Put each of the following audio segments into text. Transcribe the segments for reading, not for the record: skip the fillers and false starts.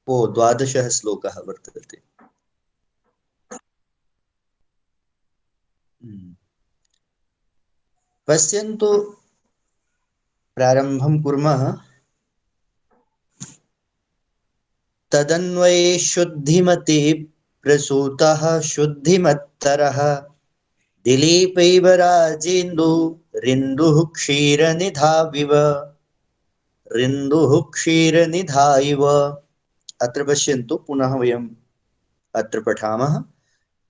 ओ 12 श्लोकः वर्तते। पश्यन्तु, प्रारम्भं कुर्मः। तदन्वये शुद्धिमते प्रसूतः शुद्धिमत्तरः दिलीपैव राजेन्दु रिन्दुः क्षीरनिधाविव रिन्दुः क्षीरनिधा इव। अत्र पश्यन्तु, पुनः वयम् अत्र पठामः।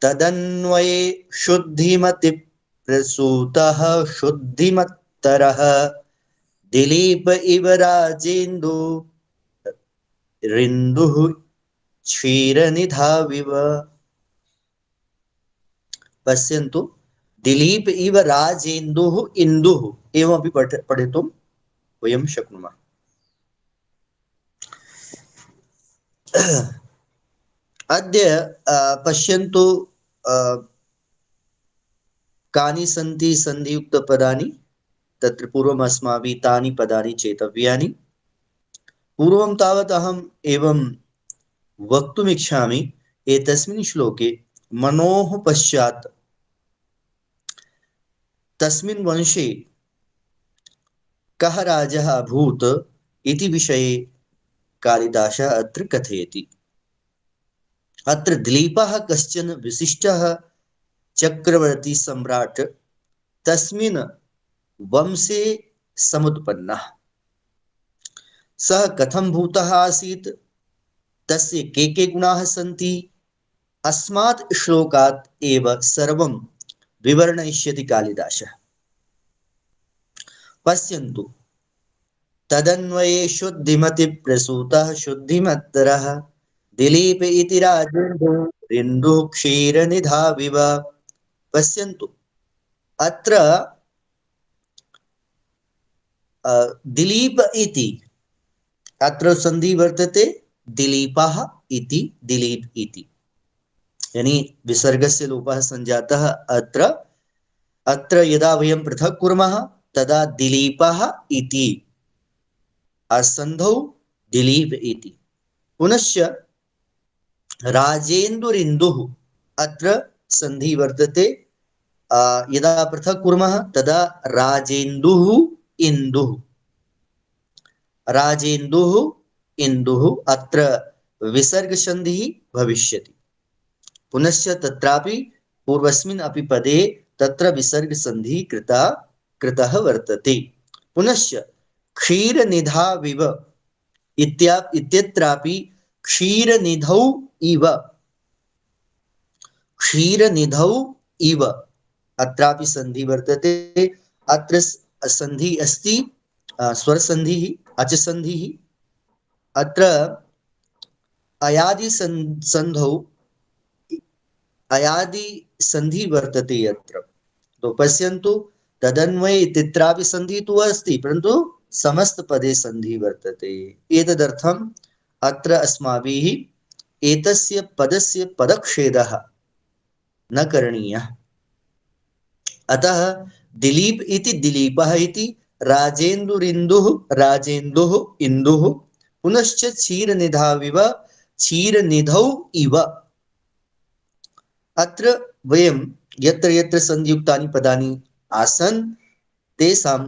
तदन्वये शुद्धिमति प्रसूतः शुद्धिमत्तरः दिलीप इव राजेन्दु रिन्दुः क्षीरनिधाविव। पश्यन्तु, दिलीप इव राजेन्दुः इन्दुः एवमपि पठितुं वयं शक्नुमः। अद्य पश्यन्तु, कानि सन्ति सन्धियुक्तपदानि। तत्र पूर्वम् अस्माभिः तानि पदानि चेतव्यानि। पूर्वं तावत् अहम् एवं वक्तुमिच्छामि, एतस्मिन् श्लोके मनोः पश्चात् तस्मिन् वंशे कः राजः अभूत् इति विषये कालिदासः अत्र कथयति। अत्र दिलीपः कश्चन विशिष्टः चक्रवर्ती सम्राट् तस्मिन् वंशे समुत्पन्नः। सः कथं भूतः आसीत्, तस्य के गुणाः सन्ति, अस्मात् श्लोकात् एव सर्वं विवरणयिष्यति कालिदासः। पश्यन्तु, तदन्वये शुद्धिमति प्रसूतः शुद्धिमत्तरः दिलीप इति राजेन्दुः रिन्दुः क्षीरनिधाविव। पश्यन्तु, अत्र दिलीप इति अत्र संधि वर्तते, दिलीपः इति दिलीप इति, यानी विसर्गस्य लोपः संजातः। अत्र यदा वयं पृथक् कुर्मः तदा दिलीपः इति, असन्धौ दिलीप इति। पुनश्च राजेन्दुरिन्दुः अत्र संधि वर्तते, यदा पृथक् कुर्मः तदा राजेन्दुः इन्दुः, राजेन्दुः इन्दुः अत्र विसर्ग संधिः भविष्यति। पुनश्च तत्रापि पूर्वस्मिन् अपि पदे तत्र विसर्ग संधिः कृतः वर्तते। पुनश्च क्षीरनिधाविव इत्यत्रापि क्षीरनिधौ इव, क्षीरनिधौ इव अत्रापि संधि वर्तते। अत्र संधि अस्ति स्वर संधिः, अच संधिः। अत्र अयादि संधौ अयादि संधि वर्तते अत्र। तो पश्यन्तु, तदन्वये इत्यत्रापि संधि तु अस्ति, परन्तु समस्त पदे संधि वर्तते। एतदर्थम् अत्र अस्माभिः एतस्य पदस्य पदच्छेदः न करणीयः। अतः दिलीप इति दिलीपः इति, राजेन्दुरिन्दुः राजेन्दुः इन्दुः, पुनश्च क्षीरनिधाविव क्षीरनिधौ इव। अत्र वयं यत्र यत्र संयुक्तानि पदानि आसन् तेषां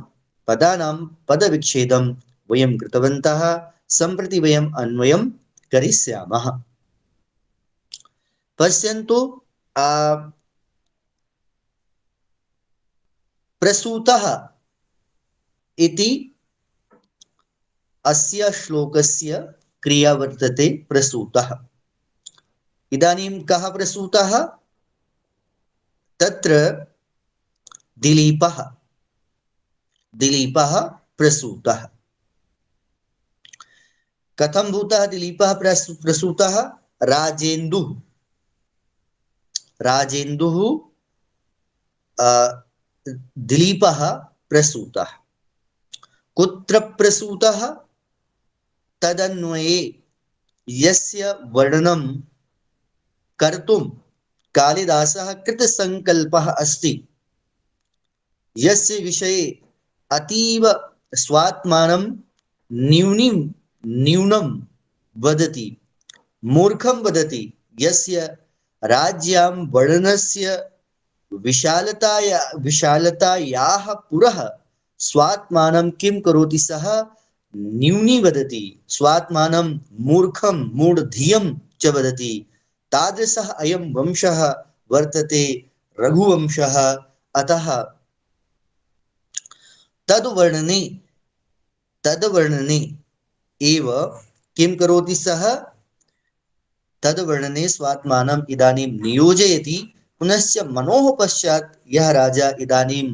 पदानां पदविच्छेदं वयं कृतवन्तः। सम्प्रति वयम् अन्वयं करिष्यामः। पश्यन्तु, प्रसूतः इति अस्य श्लोकस्य क्रिया वर्तते, प्रसूतः। इदानीं कः प्रसूतः, तत्र दिलीपः, दिलीपः प्रसूतः। कथं भूतः दिलीपः प्रसूतः, राजेन्दुः, राजेन्दुः दिलीपः प्रसूतः। कुत्र प्रसूतः, तदन्वये यस्य वर्णनं कर्तुं कालिदासः कृतसंकल्पः अस्ति, यस्य विषये अतीव स्वात्मानं न्यूनं वदति, मूर्खं वदति यस्य राज्यां वर्णस्य विशालतायाः पुरः स्वात्मानं किं करोति सः न्यूनी वदति, स्वात्मानं मूर्खं मूढधियं च वदति। तादृशः अयं वंशः वर्तते रघुवंशः। अतः तद्वर्णने तद्वर्णने एव किं करोति सः, तद्वर्णने स्वात्मानम् इदानीं नियोजयति। पुनश्च मनोः पश्चात् यः राजा इदानीं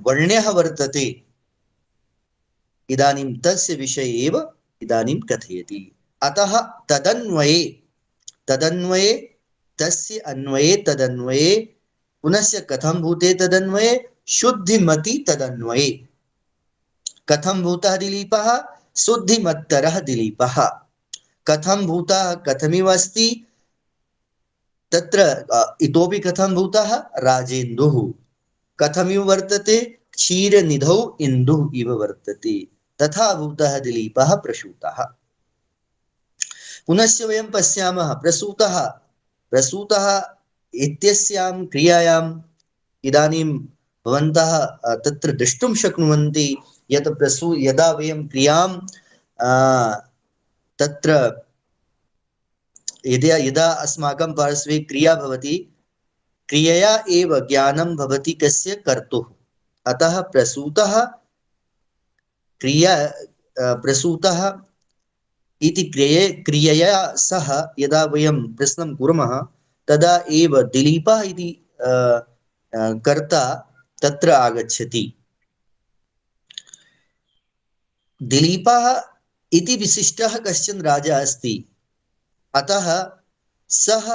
वर्ण्यः वर्तते, इदानीं तस्य विषये एव इदानीं कथयति। अतः तदन्वये तदन्वये तस्य अन्वये तदन्वये पुनश्च कथं भूते तदन्वये शुद्धिमति तदन्वये। कथं भूतः दिलीपः, शुद्धिमत्तरः दिलीपः। कथं भूतः कथमिव अस्ति, तत्र इतोपि कथं भूतः राजेन्दुः। कथमिव वर्तते, क्षीरनिधौ इन्दुः इव वर्तते। तथा भूतः दिलीपः प्रसूतः। पुनश्च वयं पश्यामः प्रसूतः इत्यस्यां क्रियायाम् इदानीं भवन्तः तत्र द्रष्टुं शक्नुवन्ति यत् यदा वयं क्रियां तत्र यदा अस्माकं पार्श्वे क्रिया भवति, क्रियया एव ज्ञानं भवति कस्य, कर्तुः। अतः प्रसूतः इति क्रियया सह यदा वयं प्रश्नं कुर्मः तदा एव दिलीपः इति कर्ता तत्र आगच्छति। दिलीपः इति विशिष्टः कश्चन राजा अस्ति, अतः सः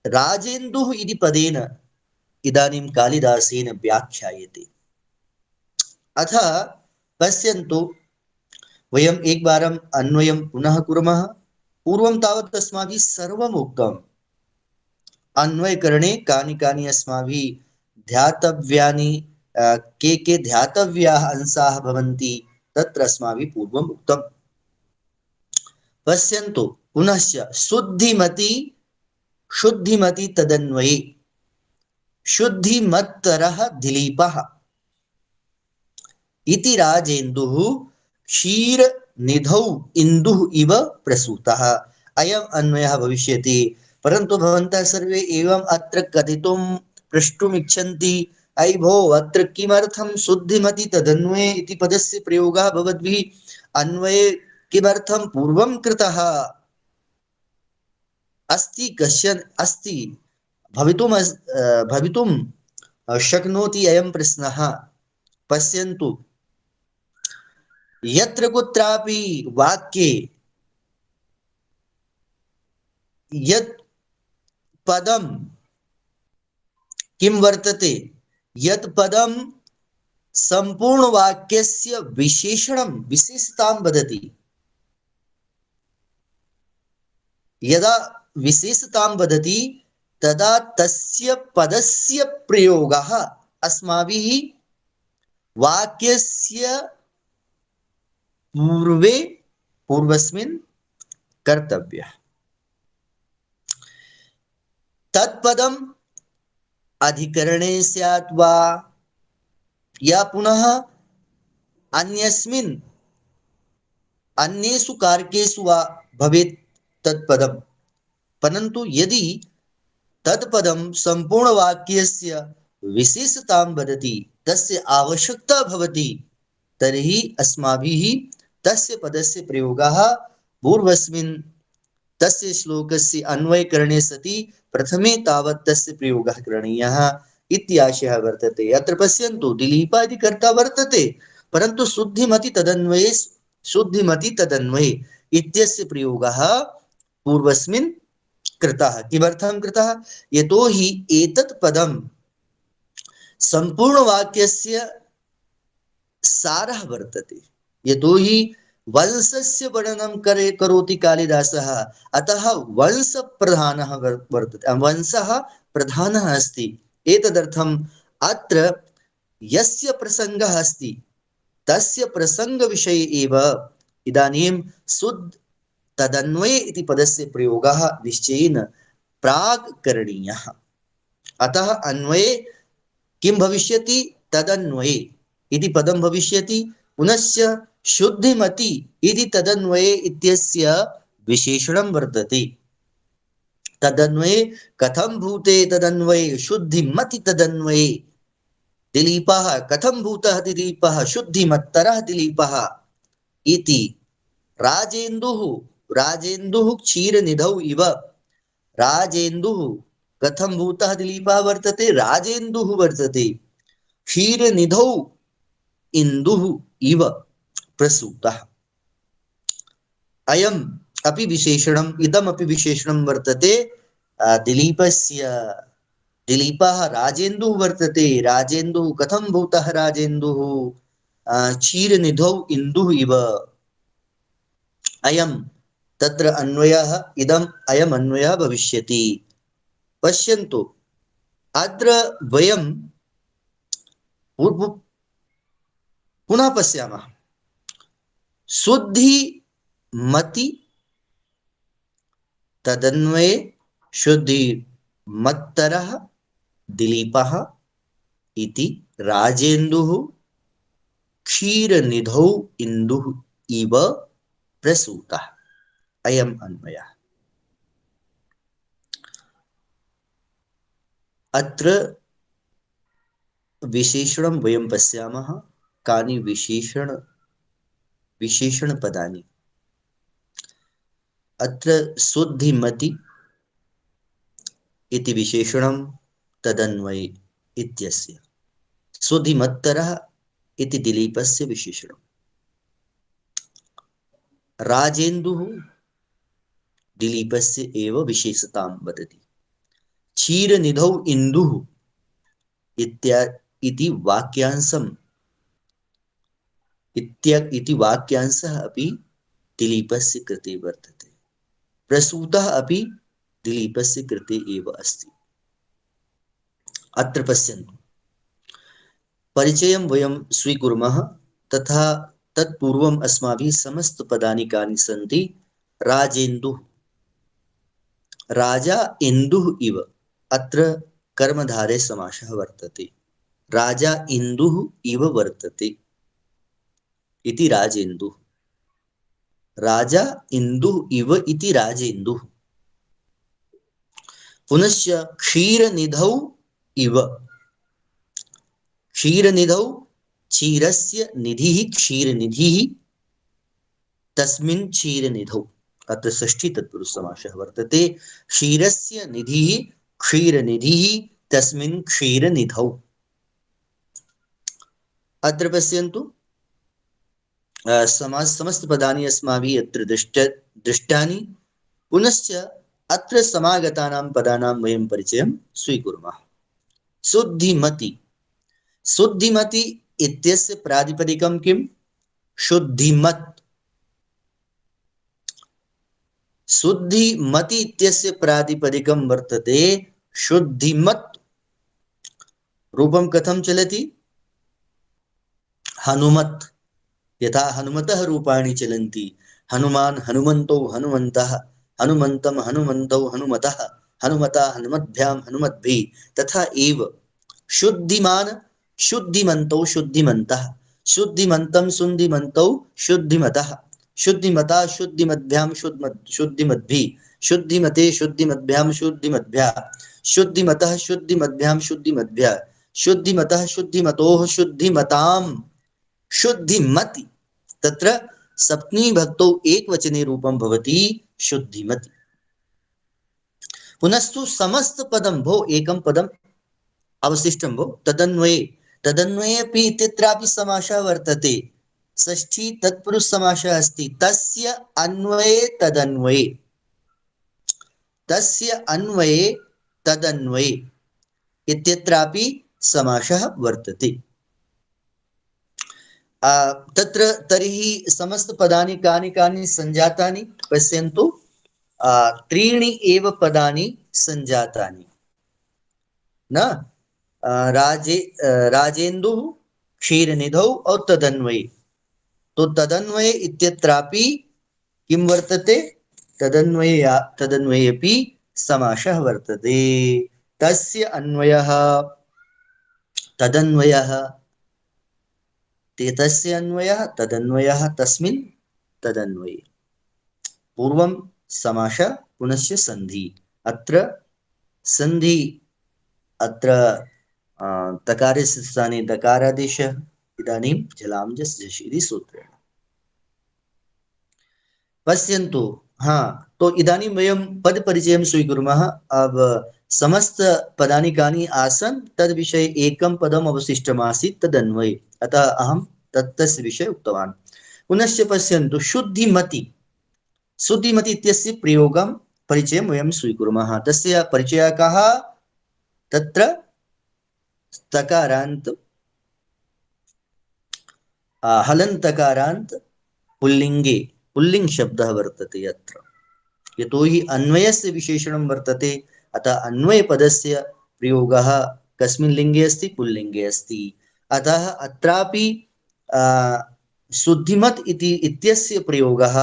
राजेन्दुः इति पदेन इदानीं कालिदासेन व्याख्यायते। अथ पश्यन्तु, वयम् एकवारम् अन्वयं पुनः कुर्मः। पूर्वं तावत् अस्माभिः सर्वम् उक्तम्। अन्वयकरणे कानि कानि अस्माभिः ध्यातव्यानि, के ध्यातव्याः अंशाः भवन्ति, तत्र अस्माभिः पूर्वम् उक्तम्। पश्यन्तु पुनश्च शुद्धिमति तदन्वये शुद्धिमत्तरः दिलीपः इति राजेन्दुः क्षीरनिधौ इन्दुः इव प्रसूतः। अयम् अन्वयः भविष्यति। परन्तु भवन्तः सर्वे एवम् अत्र कथितुं प्रष्टुम् इच्छन्ति, अयि भो अत्र किमर्थं शुद्धिमति तदन्वये इति पदस्य प्रयोगः भवद्भिः अन्वये किमर्थं पूर्वं कृतः अस्ति, कश्चन अस्ति भवितुं शक्नोति अयं प्रश्नः। पश्यन्तु, यत्र कुत्रापि वाक्ये यत् पदं किं वर्तते, यत् पदं संपूर्ण वाक्यस्य विशेषतां वदति, यदा विशेषतां वदति तदा तस्य पदस्य प्रयोगः अस्माभिः वाक्यस्य पूर्वस्मिन् कर्तव्यः। तत्पदम् अधिकरणे स्यात् वा या पुनः अन्येषु कारकेषु वा भवेत् तत्पदम्। परन्तु यदि तत्पदं सम्पूर्णवाक्यस्य विशेषतां वदति, तस्य आवश्यकता भवति, तर्हि अस्माभिः तस्य पदस्य प्रयोगः पूर्वस्मिन् तस्य श्लोकस्य अन्वयकरणे सति प्रथमे तावत् तस्य प्रयोगः करणीयः इत्याशयः वर्तते। अत्र पश्यन्तु, दिलीपः इति कर्ता वर्तते, परन्तु शुद्धिमति तदन्वये इत्यस्य प्रयोगः पूर्वस्मिन् कृतः। किमर्थं कृतः? यतोहि एतत् पदं सम्पूर्णवाक्यस्य सारः वर्तते। यतोहि वंशस्य वर्णनं करोति कालिदासः, अतः वंशप्रधानः वर्तते, वंशः प्रधानः अस्ति। एतदर्थम् अत्र यस्य प्रसङ्गः अस्ति तस्य प्रसङ्गविषये एव इदानीं तदन्वये इति पदस्य प्रयोगः निश्चयेन प्राग् करणीयः। अतः अन्वये किं भविष्यति? तदन्वये इति पदं भविष्यति। पुनश्च शुद्धिमति इति तदन्वये इत्यस्य विशेषणं वर्तते। तदन्वये कथं भूते तदन्वये शुद्धिमति तदन्वये दिलीपः कथं भूतः दिलीपः शुद्धिमत्तरः दिलीपः इति राजेन्दुः राजेन्दुः क्षीरनिधौ इव राजेन्दुः कथं भूतः दिलीपः वर्तते? राजेन्दुः वर्तते। क्षीरनिधौ इन्दुः इव प्रसूतः। अयम् अपि विशेषणम् इदमपि विशेषणं वर्तते दिलीपस्य। दिलीपः राजेन्दुः वर्तते। राजेन्दुः कथं भूतः? राजेन्दुः क्षीरनिधौ इन्दुः इव। अयं तत्र अन्वयः इदम् अयम् अन्वयः भविष्यति। पश्यन्तु अत्र वयं पुनः पश्यामः। शुद्धिमति तदन्वये शुद्धिमत्तरः दिलीपः इति राजेन्दुः क्षीरनिधौ इन्दुः इव प्रसूतः। अयम् अन्वयः। अत्र विशेषणं वयं पश्यामः। कानि विशेषणपदानि? अत्र शुद्धिमति इति विशेषणं तदन्वये इत्यस्य। शुद्धिमत्तरः इति दिलीपस्य विशेषणं। राजेन्दुः दिलीपस्य एव विशेषतां वदति। क्षीरनिधौ इन्दुः इति वाक्यांशः अपि दिलीपस्य कृते वर्तते। प्रसूतः अपि दिलीपस्य कृते एव अस्ति। अत्र पश्यन्तु परिचयं वयं स्वीकुर्मः तथा तत्पूर्वम् अस्माभिः समस्तपदानि कानि सन्ति? राजेन्दुः राजा इन्दुः इव अत्र कर्मधारे समासः वर्तते। राजा इन्दुः इव वर्तते इति राजेन्दुः। राजा इन्दुः इव इति राजेन्दुः। पुनश्च क्षीरनिधौ इव। क्षीरनिधौ क्षीरस्य निधिः क्षीरनिधिः तस्मिन् क्षीरनिधौ अत्र षष्ठी तत्पुरुष समासः वर्तते। क्षीरस्य निधिः क्षीरनिधिः तस्मिन् क्षीरनिधौ। अत्र पश्यन्तु समस्त पदानि अस्माभिः अत्र दृष्टानि। पुनश्च अत्र समागतानां पदानां वयं परिचयं स्वीकुर्मः। शुद्धिमति। शुद्धिमति इत्यस्य प्रातिपदिकं किं? शुद्धिमत्। शुद्धिमति इत्यस्य प्रातिपदिकं वर्तते शुद्धिमत्। रूपं कथं चलति? हनुमत्। यथा हनुमतः रूपाणि चलन्ति। हनुमान् हनुमन्तो हनुमन्तः हनुमन्तं हनुमन्तौ हनुमतः हनुमता हनुमद्भ्यां हनुमद्भिः तथा एव शुद्धिमान् शुद्धिमन्तौ शुद्धिमन्तः शुद्धिमन्तं शुद्धिमन्तौ शुद्धिमतः शुद्धिमता शुद्धिमद्भ्यां शुद्धिमद्भिः शुद्धिमते शुद्धिमद्भ्यां शुद्धिमद्भ्यः शुद्धिमतः शुद्धिमद्भ्यां शुद्धिमद्भ्यः शुद्धिमतः शुद्धिमतोः शुद्धिमतां शुद्धिमति। तत्र सप्तमी भक्तौ एकवचने रूपं भवति शुद्धिमति। पुनस्तु समस्त पदं भो एकं पदम् अवशिष्टं भो तदन्वये। तदन्वये अपि इत्यत्रापि समासः वर्तते। षष्ठी तत्पुरुष समासः अस्ति। तस्य अन्वये तदन्वये। तस्य अन्वये तदन्वये इत्यत्रापि समासः वर्तते। तत्र तर्हि समस्त पदानि कानि कानि संजातानि? पश्यन्तु त्रीणि एव पदानि संजातानि न। राजेन्दुः क्षीरनिधौ और तदन्वये। तो तदन्वये इत्यत्रापि किं वर्तते? तदन्वयेऽपि समासः वर्तते। तस्य अन्वयः तदन्वयः तस्य अन्वयः तदन्वयः तस्मिन् तदन्वये। पूर्वं समास पुनश्च संधि। अत्र संधि अत्र तकारस्य स्थाने दकारादेशः, इदानीं जलांजस् झषि इति सूत्रेण। पश्यन्तु, हाँ, तो इदानीं वयं पदपरिचयं स्वीकुर्मः। अब समस्त पदानि कानि आसन् तद् विषये एकं पदम् अवशिष्टमासीत्, तदन्वये। अतः अहं तस्य विषये उक्तवान्। पुनश्च पश्यन्तु, शुद्धिमति। शुद्धिमति इत्यस्य प्रयोगं परिचयं वयं स्वीकुर्मः। तस्य परिचयः कः? तत्र तकारान्त हलन्तकारान्त पुल्लिङ्गे पुल्लिङ्ग शब्दः वर्तते अत्र। यतोहि अन्वयस्य विशेषणं वर्तते, अतः अन्वयपदस्य प्रयोगः कस्मिन् लिङ्गे अस्ति? पुल्लिङ्गे अस्ति। अतः अत्रापि शुद्धिमत् इत्यस्य प्रयोगः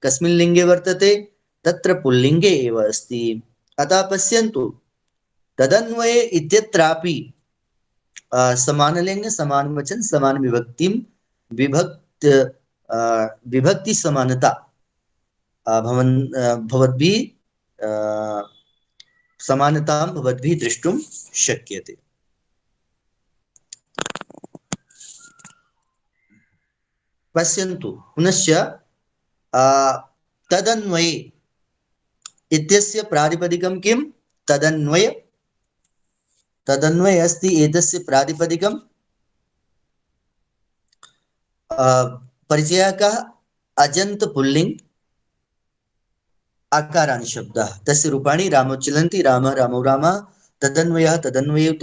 कस्मिन् लिङ्गे वर्तते? तत्र पुल्लिङ्गे एव अस्ति। अतः पश्यन्तु, तदन्वये इत्यत्रापि समानलिङ्ग समानवचन समानविभक्तिं विभक्ति समानता भवद्भिः समानतां भवद्भिः द्रष्टुं शक्यते। पश्यन्तु पुनश्च तदन्वये इत्यस्य प्रातिपदिकं किं? तदन्वय। तदन्वय अस्ति एतस्य प्रातिपदिकं। परिचयः कः? अजन्त पुल्लिङ्ग आकाराणि शब्दाः। तस्य रूपाणि रामोच्चलन्ति, रामः रामौ रामः, तदन्वयः तदन्वयौ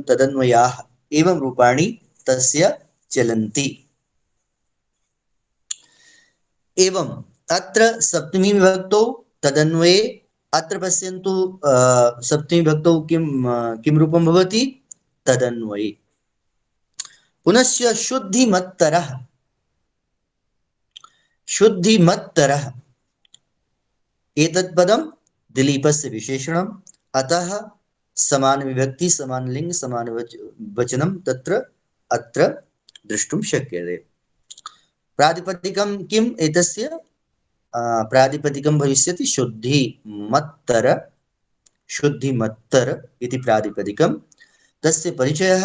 तदन्वयाः, एवं रूपाणि तस्य चलन्ति। एवं अत्र सप्तमी विभक्तौ तदन्वये। अत्र पश्यन्तु, सप्तमी विभक्तौ किं रूपं भवति? तदन्वये। पुनश्च शुद्धिमत्तरः। शुद्धिमत्तरः एतत् पदं दिलीपस्य विशेषणम्, अतः समान विभक्ति समान लिंग समान वचनं तत्र अत्र द्रष्टुं शक्यते। प्रातिपदिकं किम् एतस्य? प्रातिपदिकं भविष्यति शुद्धिमत्तर। शुद्धिमत्तर इति प्रातिपदिकं। तस्य परिचयः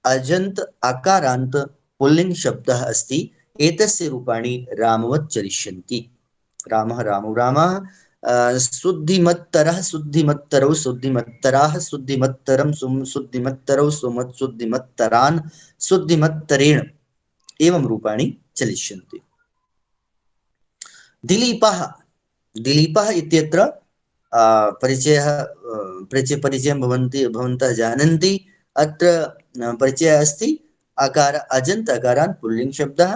अजन्त आकारान्त पुल्लिङ्ग शब्दः अस्ति। एतस्य रूपाणि रामवत् चलिष्यन्ति। रामः रामौ रामः, शुद्धिमत्तरः शुद्धिमत्तरौ शुद्धिमत्तराः शुद्धिमत्तरं शुद्धिमत्तरौ शुद्धिमत्तरान् शुद्धिमत्तरेण, एवं रूपाणि चलिष्यन्ति। दिलीपः। दिलीपः इत्यत्र परिचयं भवन्तः जानन्ति। अत्र परिचयः अस्ति अकार अजन्त अकारान् पुल्लिङ्ग शब्दः।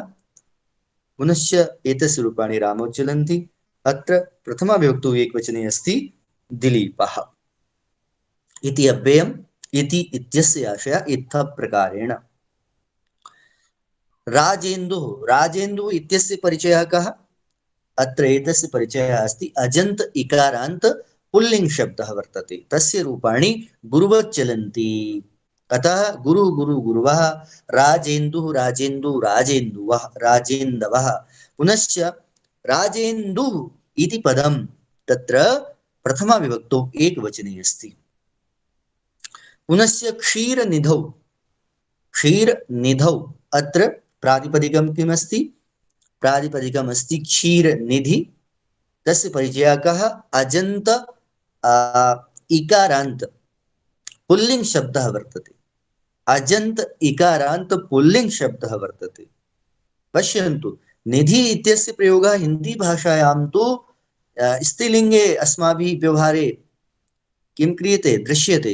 पुनश्च एतस्य रूपाणि रामौ चलन्ति। अत्र प्रथमा विभक्तौ एकवचने अस्ति दिलीपः इति अव्ययम्। इति इत्यस्य आशयः इत्थः प्रकारेण। राजेन्दुः। राजेन्दुः इत्यस्य परिचयः कः? अत्र एतस्य परिचयः अस्ति अजन्त इकारान्त पुल्लिङ्ग शब्दः वर्तते। तस्य रूपाणि गुरुवत् चलन्ति। अतः गुरु गुरु गुरुवः, राजेन्दुः राजेन्दु राजेन्दुवः राजेन्दवः। पुनश्च राजेन्दुः इति पदं तत्र प्रथमा विभक्तौ एकवचने अस्ति। पुनश्च क्षीरनिधौ। क्षीरनिधौ अत्र प्रातिपदिकं किमस्ति? प्रातिपदिकम् अस्ति क्षीरनिधि। तस्य परिचयः कः? अजन्त इकारान्त पुल्लिङ्ग शब्दः वर्तते। अजन्त इकारान्त पुल्लिङ्ग शब्दः वर्तते। पश्यन्तु, निधि इत्यस्य प्रयोगः हिंदी भाषायां तु स्त्रीलिङ्गे अस्माभिः व्यवहारे किं क्रियते? दृश्यते।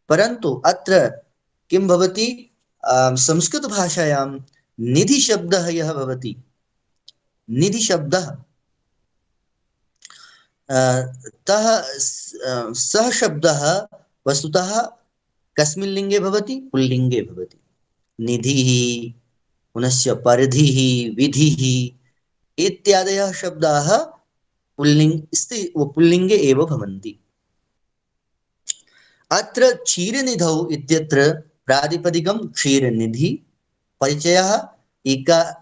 परन्तु अत्र किं भवति? संस्कृत भाषायां निधि शब्दः यः भवति, निधि शब्दः सः शब्दः वस्तुतः कस्मिन् लिङ्गे भवति? पुल्लिङ्गे भवति। निधिः, पुनश्च परिधिः, विधिः इत्यादयः शब्दाः पुल्लिङ्गे एव भवन्ति। अत्र क्षीरनिधौ इत्यत्र प्रातिपदिकं क्षीरनिधि परिचयः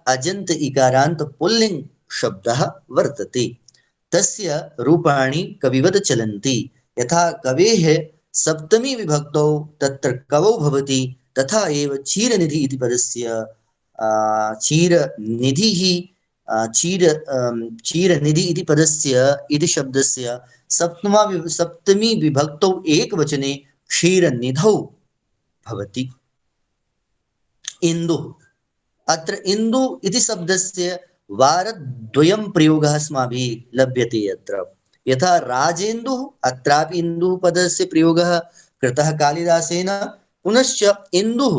अजन्त इकारान्त पुल्लिङ्ग शब्दः वर्तते। तस्य रूपाणि कविवत् चलन्ति। यथा कवेः सप्तमी विभक्तौ तत्र कवौ भवति, तथा एव क्षीरनिधि इति पदस्य क्षीरनिधिः क्षीरनिधि इति पदस्य इति शब्दस्य सप्तमी विभक्तौ एकवचने क्षीरनिधौ भवति। इन्दुः, अत्र इन्दु इति शब्दस्य वारद्वयं प्रयोगः अस्माभिः लभ्यते। अत्र यथा राजेन्दुः, अत्रापि इन्दुः पदस्य प्रयोगः कृतः कालिदासेन। पुनश्च इन्दुः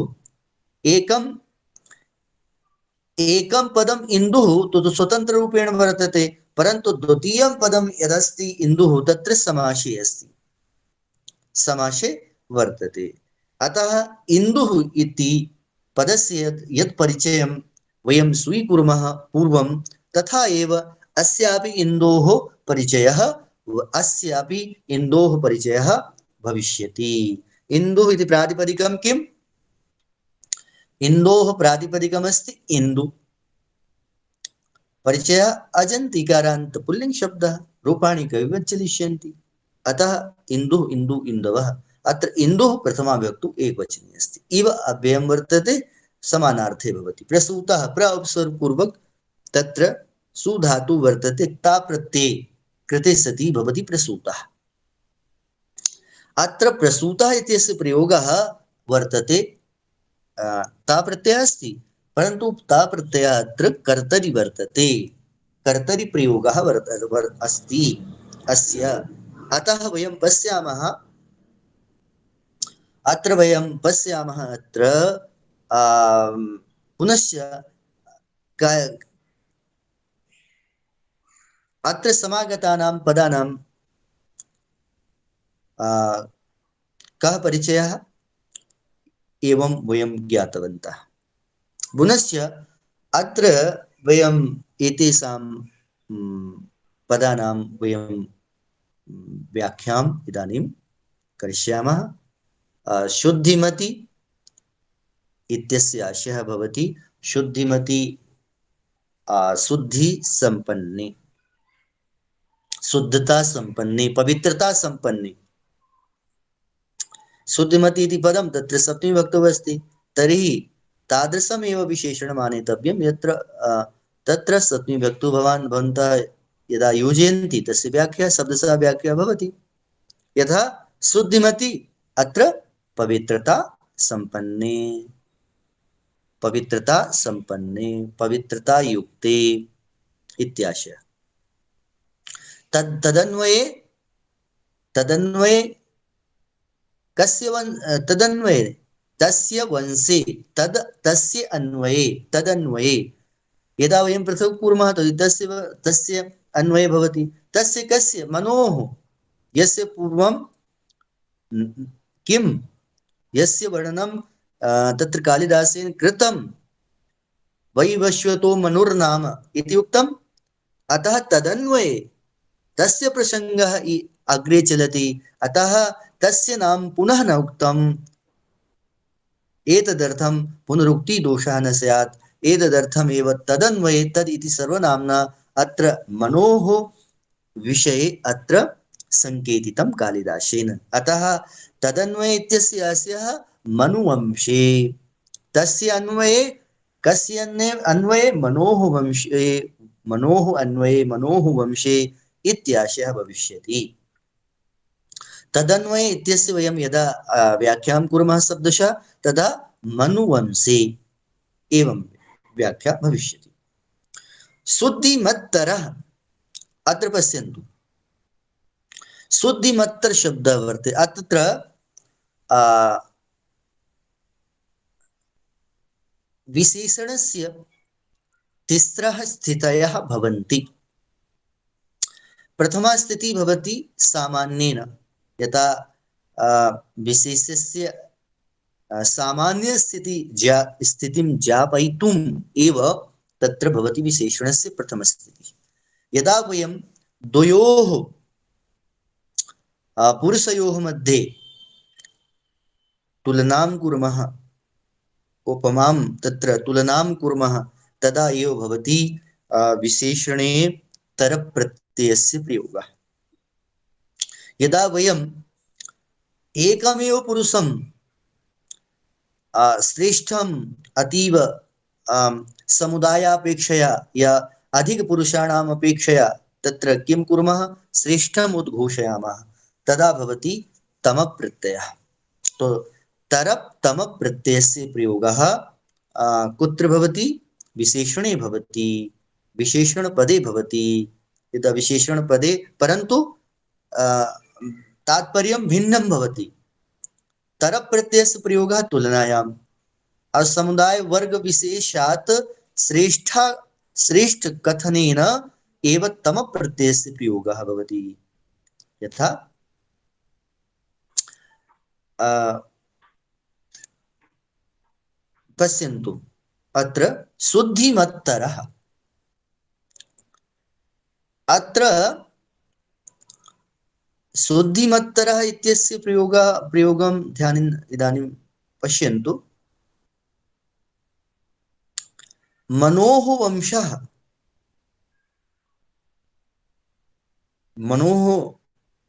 एकं पदम् इन्दुः तो स्वतंत्र रूपेण वर्तते, परन्तु द्वितीयं पदं यदस्ति इन्दुः तत्र समासे अस्ति, समासे वर्तते। अतः इन्दुः इति पदस्य यत् परिचयं वयं स्वीकुर्मः पूर्वं, तथा एव अस्यापि इन्दोः परिचयः भविष्यति। इन्दुः इति प्रातिपदिकं किम्? इन्दोः प्रातिपदिकमस्ति इन्दु, परिचयः अजन्त इकारान्त पुल्लिङ्ग शब्दः, रूपाणि कविवत् चलिष्यन्ति। अतः इन्दुः इन्दु इन्दवः। अत्र इन्दुः प्रथमा विभक्तौ एकवचने अस्ति। इव अव्ययं वर्तते, समानार्थे भवति। प्रसूतः प्रउपसर्गपूर्वक तत्र सुधातु वर्तते, ता प्रत्यये कृते सति भवति प्रसूतः। अत्र प्रसूतः इत्यस्य प्रयोगः वर्तते, ता प्रत्ययः अस्ति, परन्तु ता प्रत्ययः अत्र कर्तरि वर्तते, कर्तरि प्रयोगः अस्ति अस्य। अतः वयं पश्यामः अत्र पुनश्च अत्र समागतानां पदानां कः परिचयः एवं वयं ज्ञातवन्तः। पुनश्च अत्र वयं एतेषां पदानां वयं व्याख्याम् इदानीं करिष्यामः। शुद्धिमति इत्यस्य आशयः भवति शुद्धिमति शुद्धि संपन्ने, शुद्धता संपन्ने, पवित्रता संपन्ने। शुद्धिमति इति पदं तत्र सप्तमी विभक्तौ अस्ति, तर्हि तादृशमेव विशेषणम् आनेतव्यं यत्र तत्र सप्तमी विभक्तौ भवन्तः यदा योजयन्ति तस्य व्याख्या शब्दशः व्याख्या भवति। यथा शुद्धिमति अत्र पवित्रता संपन्ने, पवित्रता संपन्ने, पवित्रता युक्ते इत्याशयः। तदन्वये तस्य वंशे तस्य अन्वये यदा वयं पृथक् कुर्मः तस्य अन्वये भवति। तस्य कस्य? मनोः, यस्य पूर्वं किं, यस्य वर्णनं तत्र कालिदासेन कृतं, वैवस्वतो मनुर्नाम इति उक्तम्। अतः तदन्वये तस्य प्रसंगः अग्रे चलति, अतः तस्य नाम पुनः न उक्तम्। एतदर्थं पुनरुक्ति दोषः न स्यात्। एतदर्थमेव तदन्वये तद् इति सर्वनाम्ना अत्र मनोः विषये अत्र संकेतितं कालिदासेन। अतः तदन्वये इत्यस्य आशयः मनुवंशे, तस्य अन्वये कस्य अन्वये? मनोः वंशे, मनोः अन्वये मनोः वंशे इत्याशयः भविष्यति। तदन्वये इत्यस्य वयं यदा व्याख्यां कुर्मः शब्दशः तदा मनुवंशे एवं व्याख्या भविष्यति। शुद्धिमत्तरः, अत्र पश्यन्तु शुद्धिमत्तर शब्दः वर्तते। अत्र विशेषणस्य तिस्रः स्थितयः भवन्ति। प्रथमा स्थितिः भवति सामान्येन, यथा विशेषस्य सामान्य स्थितिं ज्ञापयितुम् एव तत्र भवति विशेषणस्य प्रथमस्थितिः। यदा वयं द्वयोः पुरुषयोः मध्ये तुलनां कुर्मः, उपमां तत्र तुलनां कुर्मः, तदा एव भवति विशेषणे तरप्रत्ययस्य प्रयोगः। यदा वयम् एकमेव पुरुषं श्रेष्ठम् अतीव समुदायापेक्षया या अधिकपुरुषाणाम् अपेक्षया तत्र किं कुर्मः, श्रेष्ठम् उद्घोषयामः, तदा भवति तमप्रत्ययः। तो तरप् तमप् प्रत्ययस्य प्रयोगः कुत्र भवति, विशेषणे भवति, विशेषणपदे भवति। यदा विशेषणपदे, परन्तु तात्पर्यं भिन्नं भवति। तरप् प्रत्ययस्य प्रयोगः तुलनायाम्, और समुदाय वर्ग विशेषात् श्रेष्ठ कथनेन एव तम प्रत्ययस्य प्रयोगः भवति। यथा पश्यन्तु, अत्र शुद्धिमत्तरः, अत्र शुद्धिमत्तरः इत्यस्य प्रयोगं ध्यानेन इदानीं पश्यन्तु। मनोः वंशः, मनोः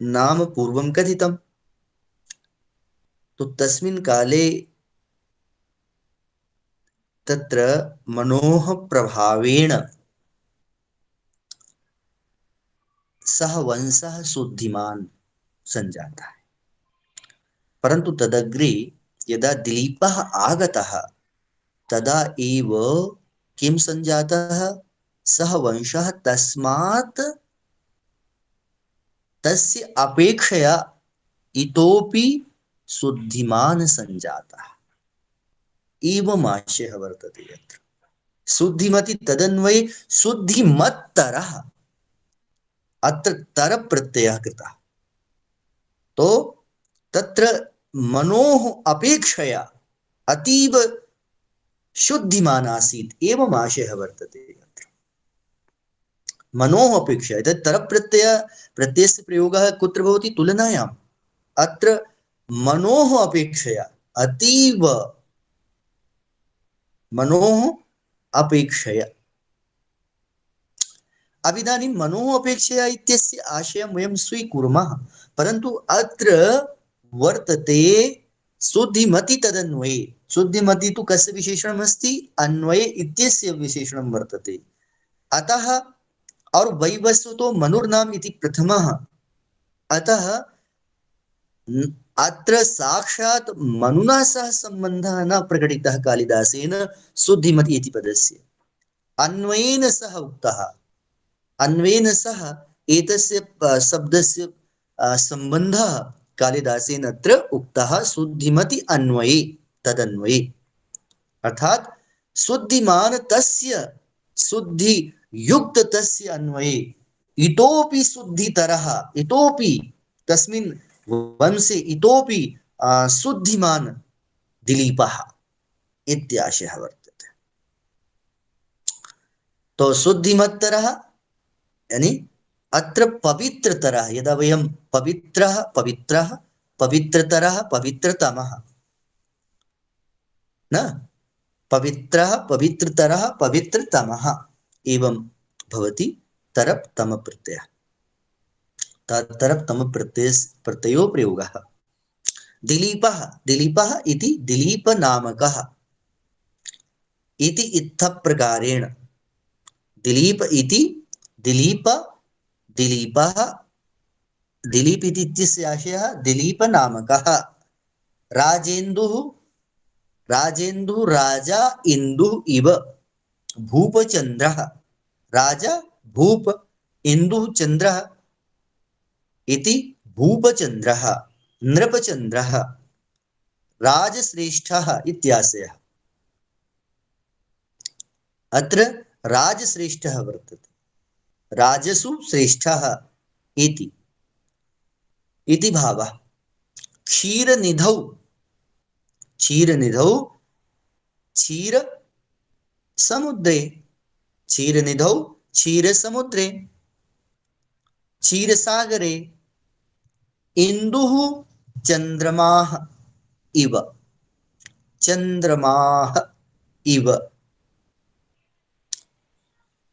नाम पूर्वं कथितं, तो तस्मिन् काले तत्र मनोः प्रभावेण सः वंशः शुद्धिमान् संजातः। परन्तु तदग्रे यदा दिलीपः आगतः तदा एव किं संजातः, सः वंशः तस्मात् तस्य अपेक्षया इतोपि शुद्धिमान् संजातः। एवम् आशयः वर्तते यत्र शुद्धिमति तदन्वये शुद्धिमत्तरः, अत्र तर प्रत्ययः कृतः, तो तत्र मनोः अपेक्षया अतीव शुद्धिमान् आसीत्, एवम् आशयः वर्तते यत्र मनोः अपेक्षया। एतत् तर प्रत्ययस्य प्रयोगः कुत्र भवति, तुलनायाम्। अत्र मनोः अपेक्षया अतीव, मनोः अपेक्षया। अब इदानीं मनोः अपेक्षया इत्यस्य आशयं वयं स्वीकुर्मः, परन्तु अत्र वर्तते शुद्धिमति तदन्वये। शुद्धिमति तु कस्य विशेषणम् अस्ति, अन्वये इत्यस्य विशेषणं वर्तते। अतः और वैवस्वतो मनुर्नाम इति प्रथमः, अतः अत्र साक्षात् मनुना सह सम्बन्धः न प्रकटितः कालिदासेन शुद्धिमति इति पदस्य, अन्वयेन सह उक्तः। अन्वेन सह एतस्य शब्दस्य सम्बन्धः कालिदासेन अत्र उक्तः शुद्धिमति अन्वये तदन्वये, अर्थात् शुद्धिमान् तस्य शुद्धि युक्त तस्य अन्वये इतोपि शुद्धितरः, इतोपि तस्मिन् वंशे इतोपि शुद्धिमान् दिलीपः इत्याशयः वर्तते। तो शुद्धिमत्तरः यानी अत्र पवित्रतरः, यदा वयं पवित्रः पवित्रः पवित्रतरः पवित्रतमः न, पवित्रः पवित्रतरः पवित्रतमः एवं भवति तरप् तम प्रत्ययः। तरप् तम प्रत्ययो प्रयोगः। दिलीपः, दिलीपः इति दिलीपनामकः इति इत्थः प्रकारेण, दिलीप इति दिलीप, दिलीपः, दिलीप इति इत्यस्य आशयः दिलीपनामकः। राजेन्दुः, राजेन्दुः राजा इन्दुः इव, भूपचन्द्रः, राजा भूप, इन्दुः चन्द्रः इति भूपचन्द्रः, नृपचन्द्रः, राजश्रेष्ठः इत्याशयः। अत्र राजश्रेष्ठः वर्तते, राजसु श्रेष्ठः इति भावः। क्षीरनिधौ, क्षीरनिधौ क्षीर समुद्रे, क्षीरनिधौ क्षीरसमुद्रे, क्षीरसागरे इंदुः चंद्रमाः इव, चंद्रमाः इव,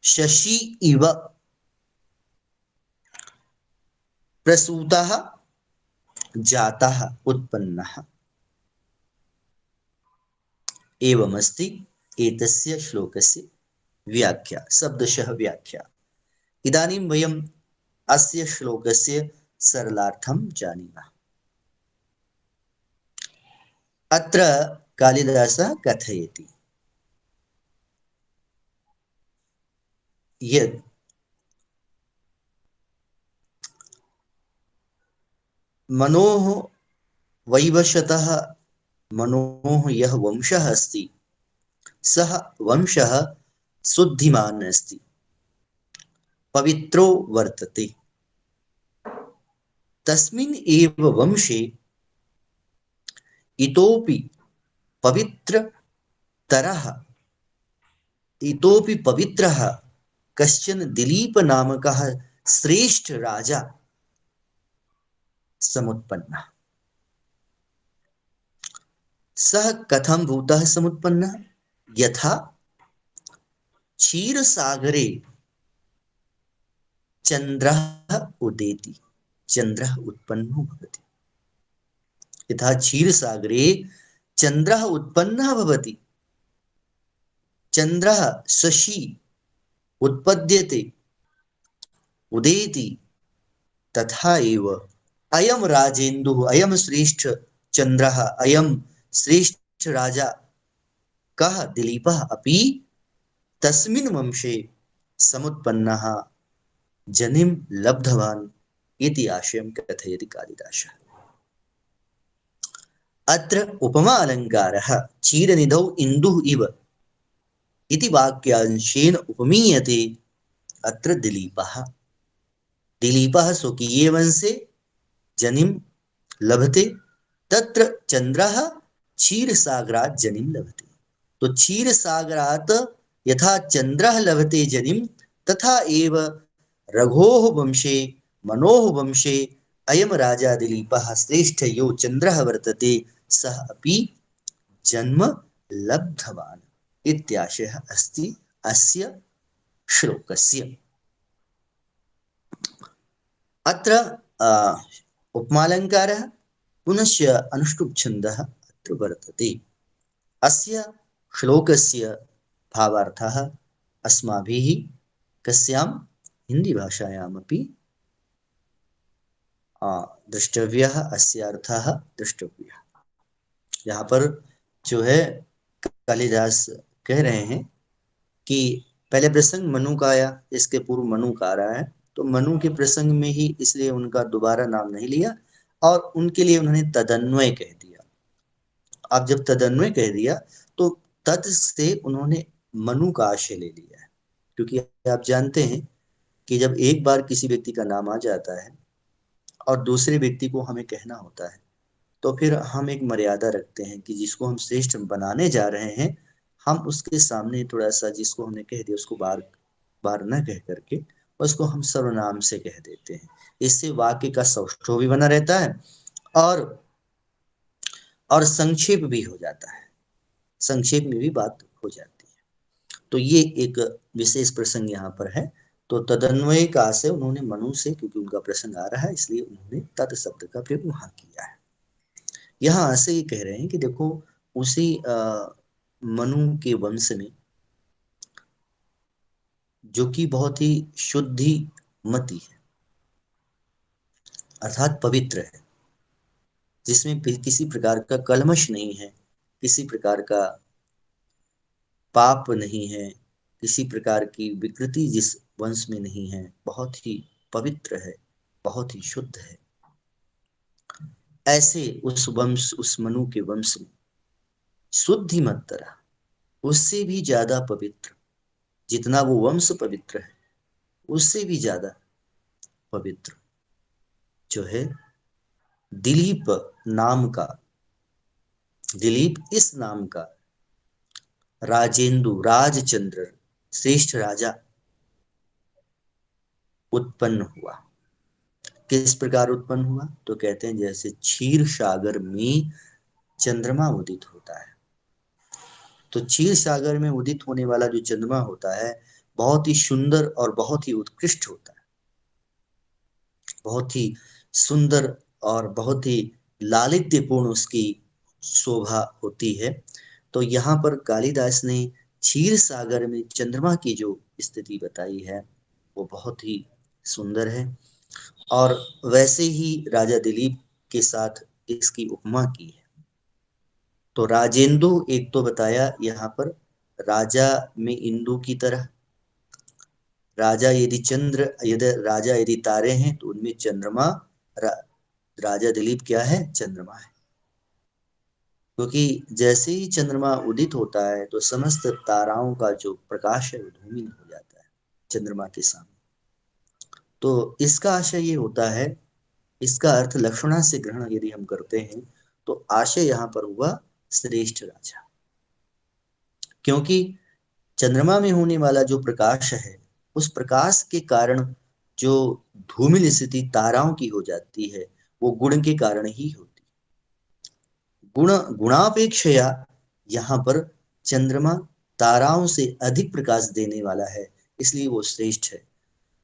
शशि इव प्रसूतः जातः उत्पन्नः। एवमस्ति एतस्य श्लोकस्य व्याख्या, शब्दशः व्याख्या। इदानीं वयम् अस्य श्लोकस्य सरलार्थं जानीमः। अत्र कालिदासः कथयति यत् मनोः वैवशतः मनोः यः वंशः अस्ति सः वंशः शुद्धिमान् अस्ति, पवित्रो वर्तते। तस्मिन् एव वंशे इतोपि पवित्रतरः, इतोपि पवित्रः कश्चन दिलीप नामकः श्रेष्ठ राजा समुत्पन्नः। सः कथं भूतः समुत्पन्नः? यथा क्षीरसागरे चंद्रः उदेति, चंद्रः उत्पन्नो भवति। यथा क्षीरसागरे चंद्रः उत्पन्नः भवति, चंद्रः शशि उत्पद्यते, उदेति, तथा एव अयम राजेन्दुः, अयम श्रेष्ठ चंद्रः, अयम श्रेष्ठ राजा कः दिलीपः अपि तस्मिन् वंशे समुत्पन्नः जनिं लब्धवान् इति आशयं कथयति कालिदासः। अत्र उपमा अलङ्कारः क्षीरनिधौ इन्दुः इव इति वाक्यांशेन उपमीयते। अत्र दिलीपः, दिलीपः स्वकीये वंशे जनिं लभते, तत्र चन्द्रः क्षीरसागरात् जनिं लभते। तो क्षीरसागरात् यथा चन्द्रः लभते जनिं, तथा एव रघोः वंशे मनोः वंशे अयम राजा दिलीपः श्रेष्ठ यो चन्द्रः वर्तते, सः अपि जन्म लब्धवान् इत्याशयः अस्ति अस्य श्लोकस्य। अत्र उपमालङ्कारः पुनश्च अनुष्टुप् छन्दः अत्र वर्तते। अस्य श्लोकस्य भावार्थः अस्माभिः कस्यां हिंदी भाषायामपि द्रष्टव्यः, अस्य अर्थः द्रष्टव्यः। यहाँ पर जो है कालिदास कह रहे हैं कि पहले प्रसंग मनु का आया, इसके पूर्व मनु का आ रहा है, तो मनु के प्रसंग में ही इसलिए उनका दोबारा नाम नहीं लिया और उनके लिए उन्होंने तदन्वय कह दिया। अब जब तदन्वय कह दिया तो तत् से उन्होंने मनु का आशय ले लिया है, क्योंकि आप जानते हैं कि जब एक बार किसी व्यक्ति का नाम आ जाता है और दूसरे व्यक्ति को हमें कहना होता है, तो फिर हम एक मर्यादा रखते हैं कि जिसको हम श्रेष्ठ बनाने जा रहे हैं, हम उसके सामने थोड़ा सा जिसको हमने कह दिया उसको बार बार न कह करके उसको हम सर्वनाम से कह देते हैं। इससे वाक्य का सौष्ठव भी बना रहता है और संक्षेप भी हो जाता है, संक्षेप में भी बात हो जाती है। तो ये एक विशेष प्रसंग यहाँ पर है। तो तदन्वय का आशय उन्होंने मनु से, क्योंकि उनका प्रसंग आ रहा है इसलिए उन्होंने तत् शब्द का प्रयोग वहां किया है। यहाँ से ये कह रहे हैं कि देखो उसी मनु के वंश में जो कि बहुत ही शुद्धि मति है, अर्थात पवित्र है, जिसमें किसी प्रकार का कलमश नहीं है, किसी प्रकार का पाप नहीं है, किसी प्रकार की विकृति जिस वंश में नहीं है, बहुत ही पवित्र है, बहुत ही शुद्ध है। ऐसे उस वंश, उस मनु के वंश में शुद्धि मत तरह, उससे भी ज्यादा पवित्र, जितना वो वंश पवित्र है उससे भी ज्यादा पवित्र जो है दिलीप नाम का, दिलीप इस नाम का राजेंदु, राजचंद्र, श्रेष्ठ राजा उत्पन्न हुआ। किस प्रकार उत्पन्न हुआ? तो कहते हैं जैसे क्षीर सागर में चंद्रमा उदित होता है। तो क्षीर सागर में उदित होने वाला जो चंद्रमा होता है बहुत ही सुंदर और बहुत ही उत्कृष्ट होता है, बहुत ही सुंदर और बहुत ही लालित्यपूर्ण उसकी शोभा होती है। तो यहाँ पर कालिदास ने क्षीर सागर में चंद्रमा की जो स्थिति बताई है वो बहुत ही सुंदर है। और वैसे ही राजा दिलीप के साथ इसकी उपमा की है। तो राजेंदु एक तो बताया यहाँ पर, राजा में इंदु की तरह। राजा यदि चंद्र, यदि राजा यदि तारे हैं तो उनमें चंद्रमा, रा, राजा दिलीप क्या है? चंद्रमा है। क्योंकि जैसे ही चंद्रमा उदित होता है तो समस्त ताराओं का जो प्रकाश है वो धूमिल हो जाता है चंद्रमा के सामने। तो इसका आशय ये होता है, इसका अर्थ लक्षणा से ग्रहण यदि हम करते हैं तो आशय यहाँ पर हुआ श्रेष्ठ राजा। क्योंकि चंद्रमा में होने वाला जो प्रकाश है उस प्रकाश के कारण जो धूमिल स्थिति ताराओं की हो जाती है वो गुण के कारण ही होती है। गुणापेक्षया यहाँ पर चंद्रमा ताराओं से अधिक प्रकाश देने वाला है, इसलिए वो श्रेष्ठ है।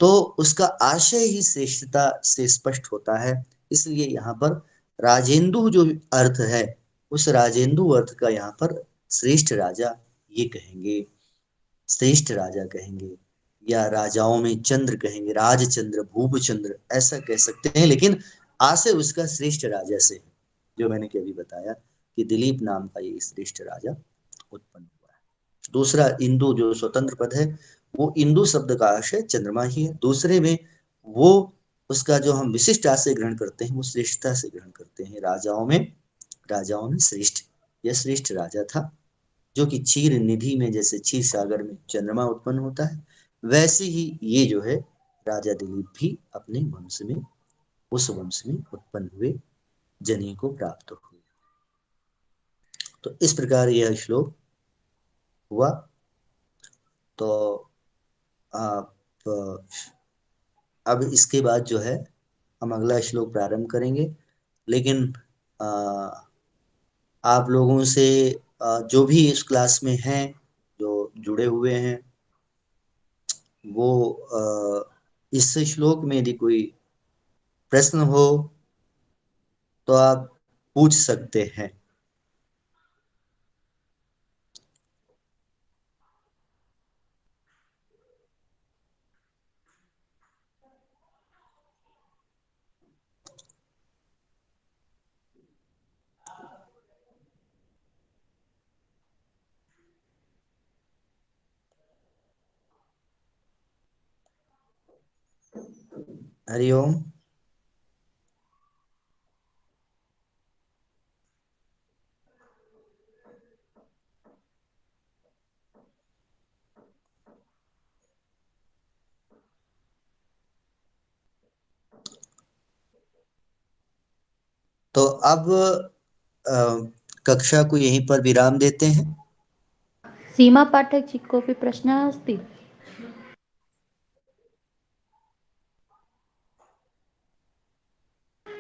तो उसका आशय ही श्रेष्ठता से स्पष्ट होता है। इसलिए यहाँ पर राजेंदु जो अर्थ है उस राजेंदु अर्थ का यहाँ पर श्रेष्ठ राजा ये कहेंगे, श्रेष्ठ राजा कहेंगे, या राजाओं में चंद्र कहेंगे, राजचंद्र, भूपचंद्र ऐसा कह सकते हैं। लेकिन आशय उसका श्रेष्ठ राजा से है, जो मैंने कभी बताया कि दिलीप नाम का ये श्रेष्ठ राजा उत्पन्न हुआ है। दूसरा इंदु जो स्वतंत्र पद है वो इंदु शब्द का आशय चंद्रमा ही है। दूसरे में वो उसका जो हम विशिष्ट आशय ग्रहण करते हैं वो श्रेष्ठता से ग्रहण करते हैं। राजाओं में श्रेष्ठ, यह श्रेष्ठ राजा था जो कि क्षीर निधि में, जैसे क्षीर सागर में चंद्रमा उत्पन्न होता है वैसे ही ये जो है राजा दिलीप भी अपने वंश में, उस वंश में उत्पन्न हुए, जनी को प्राप्त हुए। तो इस प्रकार यह श्लोक हुआ। तो आप अब इसके बाद जो है हम अगला श्लोक प्रारंभ करेंगे। लेकिन आप लोगों से जो भी इस क्लास में हैं, जो जुड़े हुए हैं, वो इस श्लोक में यदि कोई प्रश्न हो तो आप पूछ सकते हैं। हरिओम। तो अब कक्षा को यहीं पर विराम देते हैं। सीमा पाठक जी कोऽपि प्रश्नः अस्ति?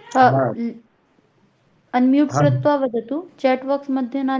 हाँ अन्म्यूट् हाँ कृत्वा वदतु, चैट् बाक्स् मध्ये न